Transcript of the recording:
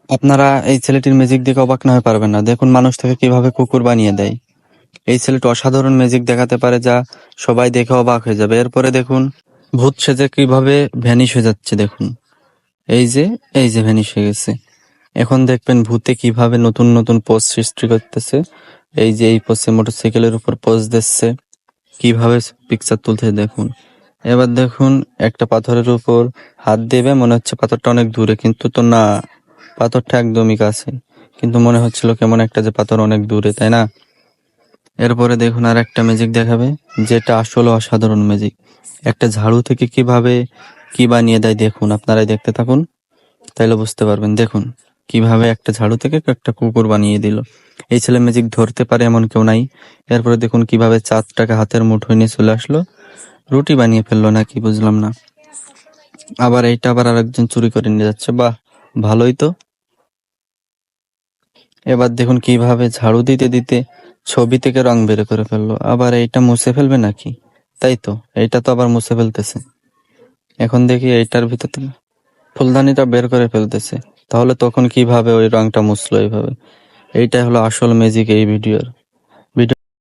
আপনারা এই ছেলেটির ম্যাজিক দেখে অবাক না হয়ে পারবেন না। দেখুন মানুষ থেকে কিভাবে কুকুর বানিয়ে দেয়। এই ছেলেটি অসাধারণ ম্যাজিক দেখাতে পারে, যা সবাই দেখে অবাক হয়ে যাবে। এরপরে দেখুন ভূত সেজে কিভাবে ভ্যানিশ হয়ে যাচ্ছে। দেখুন এই যে ভ্যানিশ হয়ে গেছে। এখন দেখবেন ভূতে কিভাবে নতুন নতুন পোজ সৃষ্টি করতেছে। এই পোজে মোটরসাইকেলের উপর পোজ দিচ্ছে, কিভাবে পিকচার তুলতে দেখুন। এবার দেখুন একটা পাথরের উপর হাত দেবে, মনে হচ্ছে পাথরটা অনেক দূরে, কিন্তু তো না, পাথরটা একদমই কাছে, কিন্তু মনে হচ্ছিল কেমন একটা যে পাথর অনেক দূরে, তাই না? এরপরে দেখুন আর একটা ম্যাজিক দেখাবে, যেটা আসলে অসাধারণ ম্যাজিক। একটা ঝাড়ু থেকে কিভাবে কি বানিয়ে দেয় দেখুন, আপনারাই দেখতে থাকুন, তাইলে বুঝতে পারবেন। দেখুন কিভাবে একটা ঝাড়ু থেকে একটা কুকুর বানিয়ে দিল। এই ছেলে ম্যাজিক ধরতে পারে এমন কেউ নাই। এরপরে দেখুন কিভাবে চাঁদটাকে হাতের মুঠোয় নিয়ে চলে আসলো, রুটি বানিয়ে ফেললো নাকি বুঝলাম না। আবার এইটা আবার আরেকজন চুরি করে নিয়ে যাচ্ছে, বাহ ভালোই তো। এবার দেখুন কিভাবে ঝাড়ু দিতে দিতে ছবি থেকে রং বের করে ফেললো। আবার এইটা মুছে ফেলবে নাকি? তাই তো, এইটা তো আবার মুছে ফেলতেছে। এখন দেখি এইটার ভিতর থেকে ফুলদানিটা বের করে ফেলতেছে। তাহলে তখন কিভাবে ওই রংটা মুছলো এইভাবে? এইটাই হলো আসল ম্যাজিক এই ভিডিওর।